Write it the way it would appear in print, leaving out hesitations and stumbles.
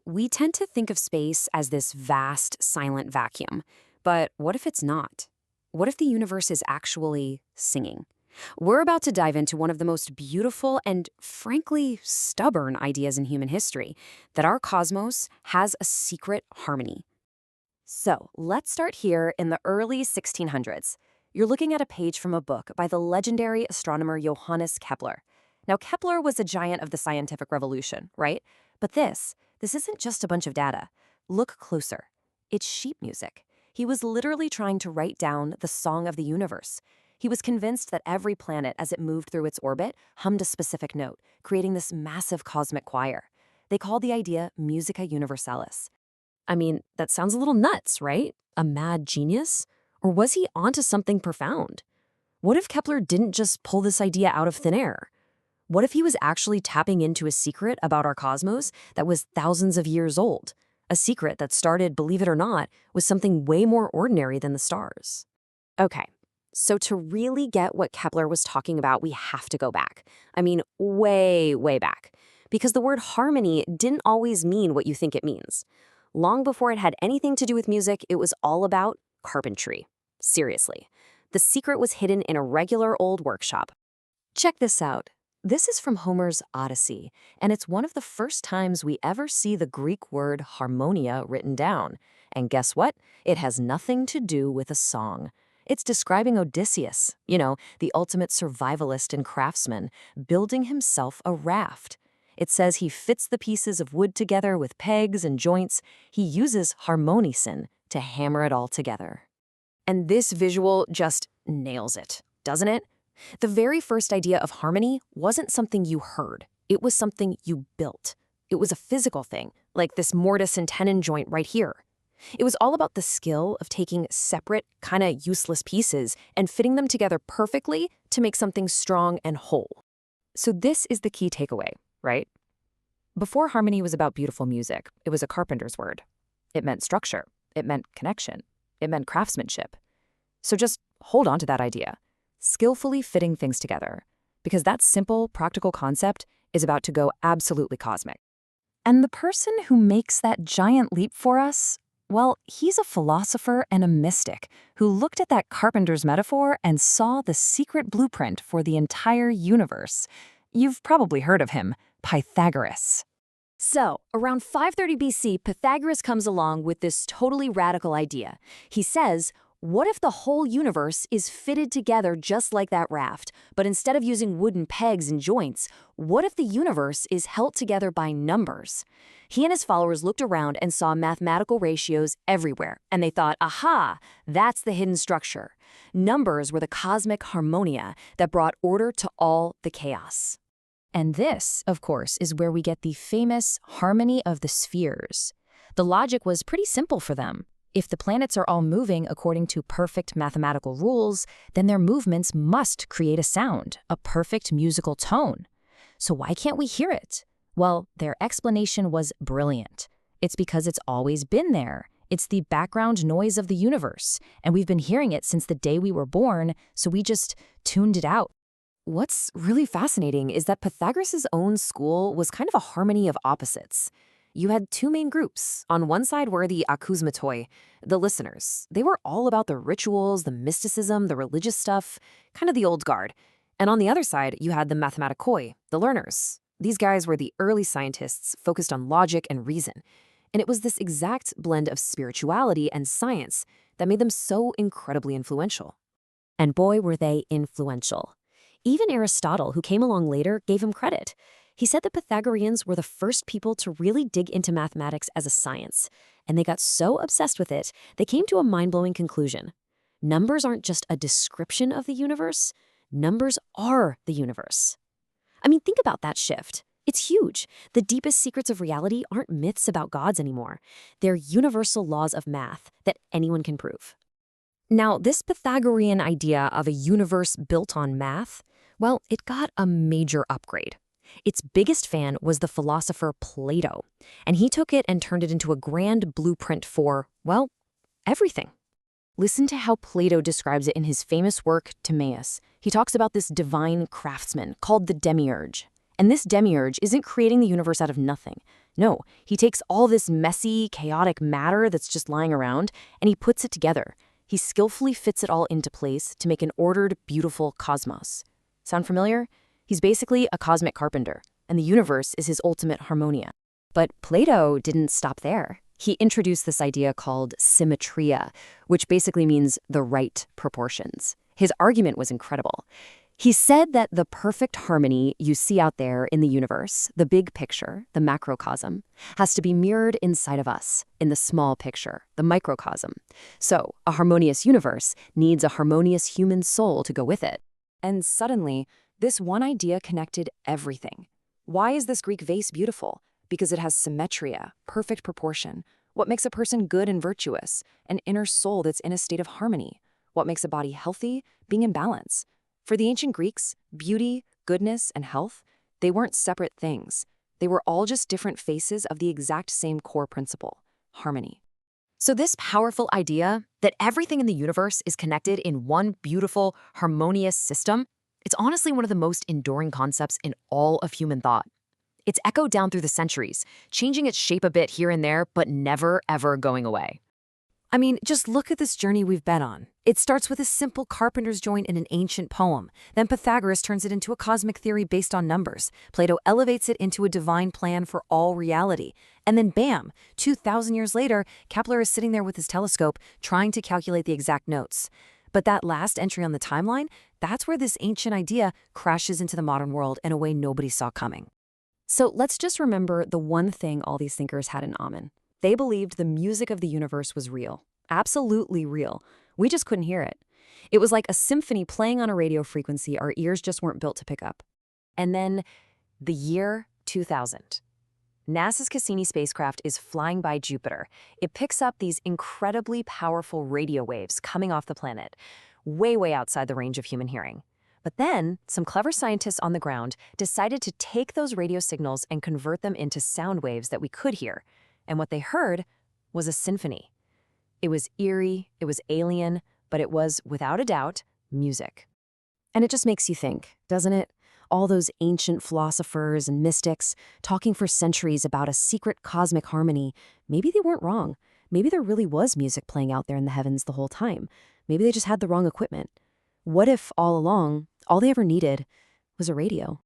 We tend to think of space as this vast, silent vacuum. But what if it's not? What if the universe is actually singing? We're about to dive into one of the most beautiful and, frankly, stubborn ideas in human history, that our cosmos has a secret harmony. So, let's start here in the early 1600s. You're looking at a page from a book by the legendary astronomer Johannes Kepler. Now, Kepler was a giant of the scientific revolution, right? But this isn't just a bunch of data. Look closer. It's sheet music. He was literally trying to write down the song of the universe. He was convinced that every planet, as it moved through its orbit, hummed a specific note, creating this massive cosmic choir. They called the idea musica universalis. I mean, that sounds a little nuts, right? A mad genius? Or was he onto something profound? What if Kepler didn't just pull this idea out of thin air? What if he was actually tapping into a secret about our cosmos that was thousands of years old? A secret that started, believe it or not, with something way more ordinary than the stars. Okay, so to really get what Kepler was talking about, we have to go back. I mean, way, way back. Because the word harmony didn't always mean what you think it means. Long before it had anything to do with music, it was all about carpentry. Seriously. The secret was hidden in a regular old workshop. Check this out. This is from Homer's Odyssey, and it's one of the first times we ever see the Greek word harmonia written down. And guess what? It has nothing to do with a song. It's describing Odysseus, the ultimate survivalist and craftsman, building himself a raft. It says he fits the pieces of wood together with pegs and joints. He uses harmonison to hammer it all together. And this visual just nails it, doesn't it? The very first idea of harmony wasn't something you heard. It was something you built. It was a physical thing, like this mortise and tenon joint right here. It was all about the skill of taking separate, kind of useless pieces and fitting them together perfectly to make something strong and whole. So this is the key takeaway, right? Before harmony was about beautiful music, it was a carpenter's word. It meant structure. It meant connection. It meant craftsmanship. So just hold on to that idea. Skillfully fitting things together, because that simple, practical concept is about to go absolutely cosmic. And the person who makes that giant leap for us, well, he's a philosopher and a mystic who looked at that carpenter's metaphor and saw the secret blueprint for the entire universe. You've probably heard of him, Pythagoras. So, around 530 BC, Pythagoras comes along with this totally radical idea. He says, what if the whole universe is fitted together just like that raft, but instead of using wooden pegs and joints, what if the universe is held together by numbers? He and his followers looked around and saw mathematical ratios everywhere, and they thought, aha, that's the hidden structure. Numbers were the cosmic harmonia that brought order to all the chaos. And this, of course, is where we get the famous harmony of the spheres. The logic was pretty simple for them. If the planets are all moving according to perfect mathematical rules, then their movements must create a sound, a perfect musical tone. So why can't we hear it? Well, their explanation was brilliant. It's because it's always been there. It's the background noise of the universe, and we've been hearing it since the day we were born, so we just tuned it out. What's really fascinating is that Pythagoras' own school was kind of a harmony of opposites. You had two main groups. On one side were the acousmatoi, the listeners. They were all about the rituals, the mysticism, the religious stuff, kind of the old guard. And on the other side, you had the mathematikoi, the learners. These guys were the early scientists focused on logic and reason. And it was this exact blend of spirituality and science that made them so incredibly influential. And boy, were they influential. Even Aristotle, who came along later, gave him credit. He said the Pythagoreans were the first people to really dig into mathematics as a science, and they got so obsessed with it, they came to a mind-blowing conclusion. Numbers aren't just a description of the universe, numbers are the universe. I mean, think about that shift. It's huge. The deepest secrets of reality aren't myths about gods anymore. They're universal laws of math that anyone can prove. Now, this Pythagorean idea of a universe built on math, well, it got a major upgrade. Its biggest fan was the philosopher Plato, and he took it and turned it into a grand blueprint for, well, everything. Listen to how Plato describes it in his famous work, Timaeus. He talks about this divine craftsman called the demiurge. And this demiurge isn't creating the universe out of nothing. No, he takes all this messy, chaotic matter that's just lying around, and he puts it together. He skillfully fits it all into place to make an ordered, beautiful cosmos. Sound familiar? He's basically a cosmic carpenter, and the universe is his ultimate harmonia. But Plato didn't stop there. He introduced this idea called symmetria, which basically means the right proportions. His argument was incredible. He said that the perfect harmony you see out there in the universe, the big picture, the macrocosm, has to be mirrored inside of us, in the small picture, the microcosm. So, a harmonious universe needs a harmonious human soul to go with it. And suddenly, this one idea connected everything. Why is this Greek vase beautiful? Because it has symmetria, perfect proportion. What makes a person good and virtuous? An inner soul that's in a state of harmony. What makes a body healthy? Being in balance. For the ancient Greeks, beauty, goodness, and health, they weren't separate things. They were all just different faces of the exact same core principle, harmony. So this powerful idea that everything in the universe is connected in one beautiful, harmonious system, it's honestly one of the most enduring concepts in all of human thought. It's echoed down through the centuries, changing its shape a bit here and there, but never, ever going away. I mean, just look at this journey we've been on. It starts with a simple carpenter's joint in an ancient poem. Then Pythagoras turns it into a cosmic theory based on numbers. Plato elevates it into a divine plan for all reality. And then bam, 2,000 years later, Kepler is sitting there with his telescope trying to calculate the exact notes. But that last entry on the timeline, that's where this ancient idea crashes into the modern world in a way nobody saw coming. So let's just remember the one thing all these thinkers had in common. They believed the music of the universe was real, absolutely real. We just couldn't hear it. It was like a symphony playing on a radio frequency our ears just weren't built to pick up. And then the year 2000. NASA's Cassini spacecraft is flying by Jupiter. It picks up these incredibly powerful radio waves coming off the planet, way, way outside the range of human hearing. But then, some clever scientists on the ground decided to take those radio signals and convert them into sound waves that we could hear. And what they heard was a symphony. It was eerie, it was alien, but it was, without a doubt, music. And it just makes you think, doesn't it? All those ancient philosophers and mystics talking for centuries about a secret cosmic harmony, maybe they weren't wrong. Maybe there really was music playing out there in the heavens the whole time. Maybe they just had the wrong equipment. What if, all along, all they ever needed was a radio?